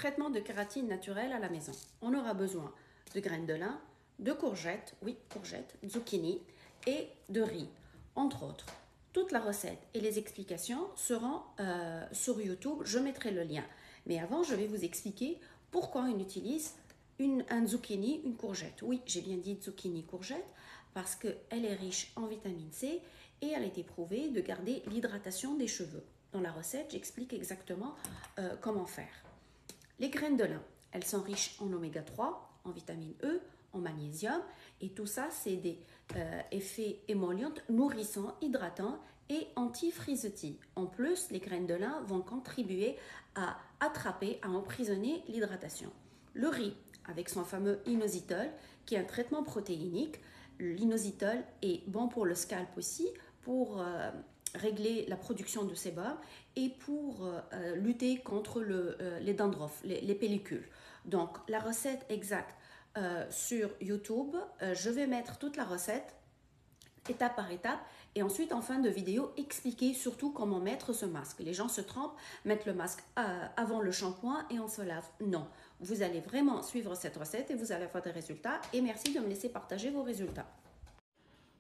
traitement de kératine naturelle à la maison. On aura besoin de graines de lin, de courgettes, oui, courgettes, zucchini et de riz, entre autres. Toute la recette et les explications seront sur YouTube, je mettrai le lien. Mais avant, je vais vous expliquer pourquoi on utilise un zucchini, une courgette. Oui, j'ai bien dit zucchini courgette parce qu'elle est riche en vitamine C et elle a été prouvée de garder l'hydratation des cheveux. Dans la recette, j'explique exactement comment faire. Les graines de lin, elles sont riches en oméga 3, en vitamine E, en magnésium et tout ça, c'est des effets émollients, nourrissants, hydratants et anti-frisottis. En plus, les graines de lin vont contribuer à attraper, à emprisonner l'hydratation. Le riz, avec son fameux inositol, qui est un traitement protéinique. L'inositol est bon pour le scalp aussi, pour régler la production de sébum et pour lutter contre les dandruffs, les pellicules. Donc, la recette exacte sur YouTube, je vais mettre toute la recette étape par étape et ensuite en fin de vidéo expliquer surtout comment mettre ce masque. Les gens se trompent, mettent le masque avant le shampoing et on se lave. Non, vous allez vraiment suivre cette recette et vous allez avoir des résultats et merci de me laisser partager vos résultats.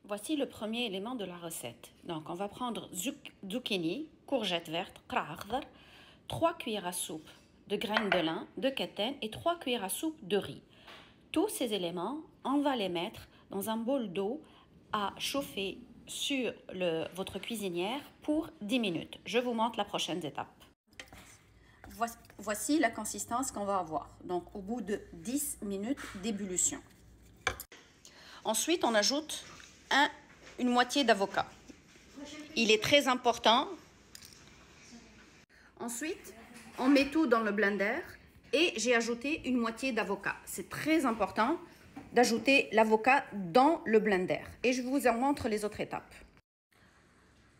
Voici le premier élément de la recette. Donc on va prendre zucchini, courgette verte, 3 cuillères à soupe de graines de lin, de keten et 3 cuillères à soupe de riz. Tous ces éléments, on va les mettre dans un bol d'eau à chauffer sur votre cuisinière pour 10 minutes. Je vous montre la prochaine étape. Voici la consistance qu'on va avoir. Donc, au bout de 10 minutes d'ébullition. Ensuite, on ajoute une moitié d'avocat. Il est très important. Ensuite, on met tout dans le blender et j'ai ajouté une moitié d'avocat. C'est très important d'ajouter l'avocat dans le blender. Et je vous en montre les autres étapes.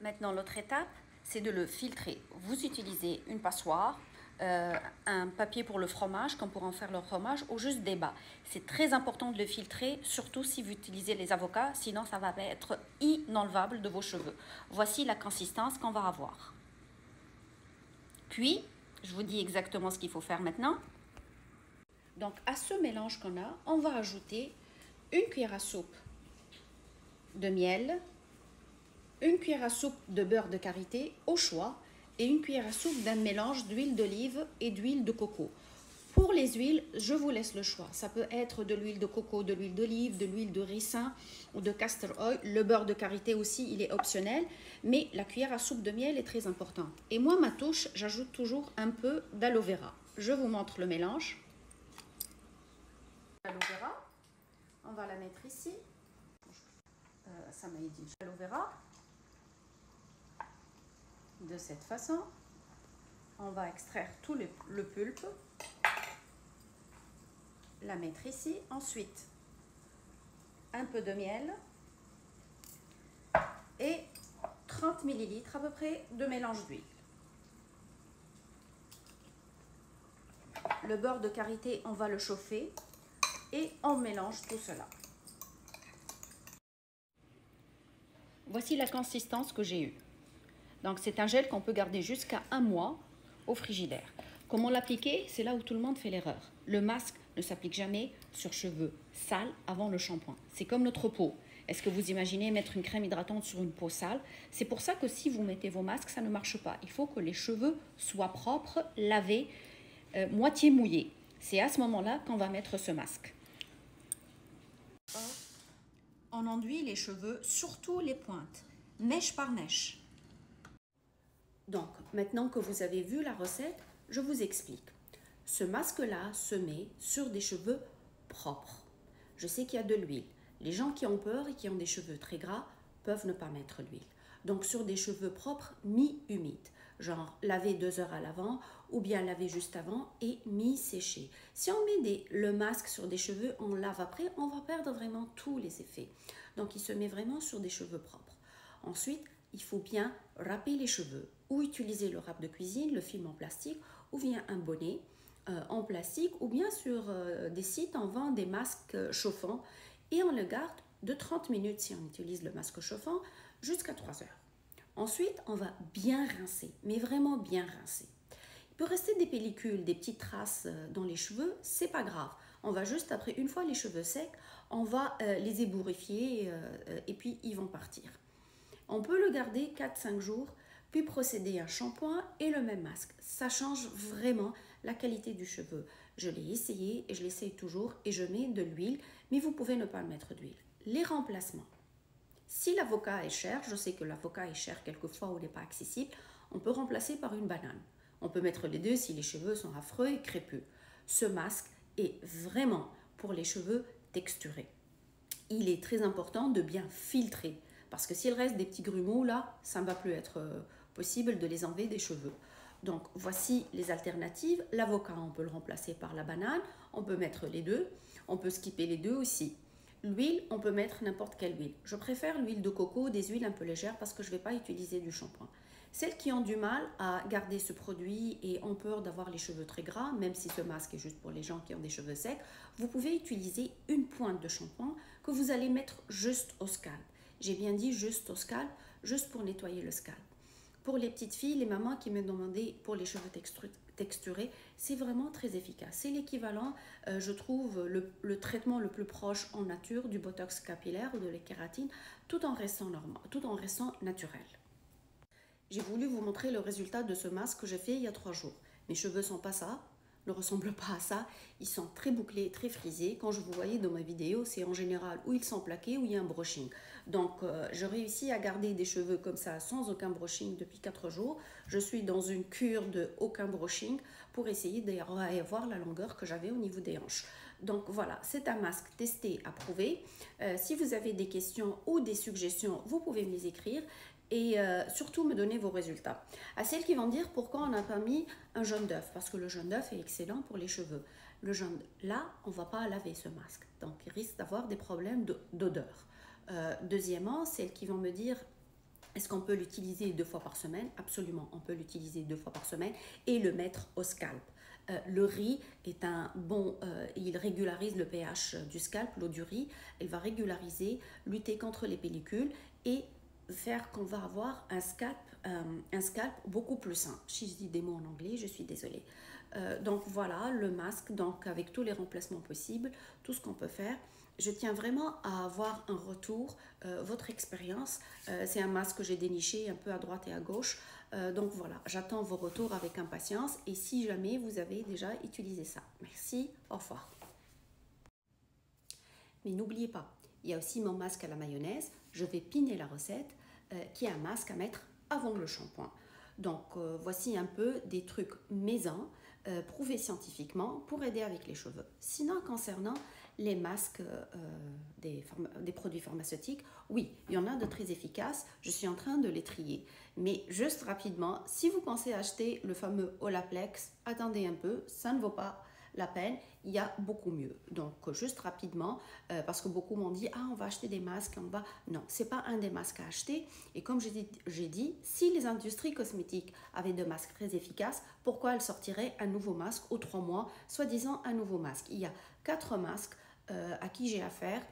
Maintenant, l'autre étape, c'est de le filtrer. Vous utilisez une passoire, un papier pour le fromage, comme pour en faire le fromage, ou juste des bas. C'est très important de le filtrer, surtout si vous utilisez les avocats, sinon ça va être inenlevable de vos cheveux. Voici la consistance qu'on va avoir. Puis, je vous dis exactement ce qu'il faut faire maintenant. Donc, à ce mélange qu'on a, on va ajouter une cuillère à soupe de miel, une cuillère à soupe de beurre de karité au choix et une cuillère à soupe d'un mélange d'huile d'olive et d'huile de coco. Pour les huiles, je vous laisse le choix. Ça peut être de l'huile de coco, de l'huile d'olive, de l'huile de ricin ou de castor oil. Le beurre de karité aussi, il est optionnel, mais la cuillère à soupe de miel est très importante. Et moi, ma touche, j'ajoute toujours un peu d'aloe vera. Je vous montre le mélange. L'aloe vera, on va la mettre ici. Ça m'a dit l'aloe vera. De cette façon, on va extraire tout le pulpe, la mettre ici. Ensuite, un peu de miel et 30 ml à peu près de mélange d'huile. Le beurre de karité, on va le chauffer. Et on mélange tout cela. Voici la consistance que j'ai eue. Donc c'est un gel qu'on peut garder jusqu'à 1 mois au frigidaire. Comment l'appliquer? C'est là où tout le monde fait l'erreur. Le masque ne s'applique jamais sur cheveux sales avant le shampoing. C'est comme notre peau. Est-ce que vous imaginez mettre une crème hydratante sur une peau sale? C'est pour ça que si vous mettez vos masques, ça ne marche pas. Il faut que les cheveux soient propres, lavés, moitié mouillés. C'est à ce moment-là qu'on va mettre ce masque. On enduit les cheveux, surtout les pointes, mèche par mèche. Donc, maintenant que vous avez vu la recette, je vous explique. Ce masque-là se met sur des cheveux propres. Je sais qu'il y a de l'huile. Les gens qui ont peur et qui ont des cheveux très gras peuvent ne pas mettre l'huile. Donc, sur des cheveux propres, mi-humides. Genre, laver 2 heures à l'avant ou bien laver juste avant et mi-séché. Si on met le masque sur des cheveux, on lave après, on va perdre vraiment tous les effets. Donc, il se met vraiment sur des cheveux propres. Ensuite, il faut bien râper les cheveux ou utiliser le râpe de cuisine, le film en plastique ou bien un bonnet en plastique ou bien sur des sites, on vend des masques chauffants et on le garde de 30 minutes si on utilise le masque chauffant jusqu'à 3 heures. Ensuite, on va bien rincer, mais vraiment bien rincer. Il peut rester des pellicules, des petites traces dans les cheveux, c'est pas grave. On va juste, après, une fois les cheveux secs, on va les ébouriffier et puis ils vont partir. On peut le garder 4-5 jours, puis procéder à un shampoing et le même masque. Ça change vraiment la qualité du cheveu. Je l'ai essayé et je l'essaye toujours et je mets de l'huile, mais vous pouvez ne pas mettre d'huile. Les remplacements. Si l'avocat est cher, je sais que l'avocat est cher quelquefois ou n'est pas accessible, on peut remplacer par une banane. On peut mettre les deux si les cheveux sont affreux et crépus. Ce masque est vraiment pour les cheveux texturés. Il est très important de bien filtrer parce que s'il reste des petits grumeaux là, ça ne va plus être possible de les enlever des cheveux. Donc voici les alternatives. L'avocat, on peut le remplacer par la banane, on peut mettre les deux, on peut skipper les deux aussi. L'huile, on peut mettre n'importe quelle huile. Je préfère l'huile de coco, des huiles un peu légères parce que je ne vais pas utiliser du shampoing. Celles qui ont du mal à garder ce produit et ont peur d'avoir les cheveux très gras, même si ce masque est juste pour les gens qui ont des cheveux secs, vous pouvez utiliser une pointe de shampoing que vous allez mettre juste au scalp. J'ai bien dit juste au scalp, juste pour nettoyer le scalp. Pour les petites filles, les mamans qui me demandaient pour les cheveux texturés, c'est vraiment très efficace. C'est l'équivalent, je trouve, le traitement le plus proche en nature du botox capillaire ou de la kératine, tout en restant normal, tout en restant naturel. J'ai voulu vous montrer le résultat de ce masque que j'ai fait il y a 3 jours. Mes cheveux sont pas ça, ne ressemblent pas à ça. Ils sont très bouclés, très frisés. Quand je vous voyais dans ma vidéo, c'est en général où ils sont plaqués, où il y a un brushing. Donc, je réussis à garder des cheveux comme ça sans aucun brushing depuis 4 jours. Je suis dans une cure de aucun brushing pour essayer d'avoir la longueur que j'avais au niveau des hanches. Donc voilà, c'est un masque testé, approuvé. Si vous avez des questions ou des suggestions, vous pouvez me les écrire. Et surtout me donner vos résultats. À celles qui vont dire pourquoi on n'a pas mis un jaune d'œuf, parce que le jaune d'œuf est excellent pour les cheveux. Le jaune, là, on ne va pas laver ce masque, donc il risque d'avoir des problèmes d'odeur. Deuxièmement, celles qui vont me dire est-ce qu'on peut l'utiliser 2 fois par semaine? Absolument, on peut l'utiliser 2 fois par semaine et le mettre au scalp. Le riz est un bon, il régularise le pH du scalp, l'eau du riz, elle va régulariser, lutter contre les pellicules et faire qu'on va avoir un scalp beaucoup plus sain. Si je dis des mots en anglais, je suis désolée. Donc voilà, le masque, donc avec tous les remplacements possibles, tout ce qu'on peut faire. Je tiens vraiment à avoir un retour, votre expérience. C'est un masque que j'ai déniché un peu à droite et à gauche. Donc voilà, j'attends vos retours avec impatience et si jamais vous avez déjà utilisé ça. Merci, au revoir. Mais n'oubliez pas, il y a aussi mon masque à la mayonnaise. Je vais piner la recette qui est un masque à mettre avant le shampoing. Donc voici un peu des trucs maison prouvés scientifiquement pour aider avec les cheveux. Sinon, concernant les masques des produits pharmaceutiques, oui, il y en a de très efficaces. Je suis en train de les trier. Mais juste rapidement, si vous pensez acheter le fameux Olaplex, attendez un peu, ça ne vaut pas la peine, il y a beaucoup mieux. Donc juste rapidement, parce que beaucoup m'ont dit ah on va acheter des masques, on va... Non, c'est pas un des masques à acheter. Et comme j'ai dit, si les industries cosmétiques avaient de masques très efficaces, pourquoi elles sortiraient un nouveau masque aux 3 mois, soi-disant un nouveau masque? Il y a 4 masques à qui j'ai affaire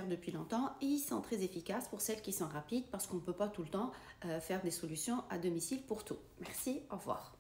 depuis longtemps et ils sont très efficaces pour celles qui sont rapides parce qu'on ne peut pas tout le temps faire des solutions à domicile pour tout. Merci, au revoir.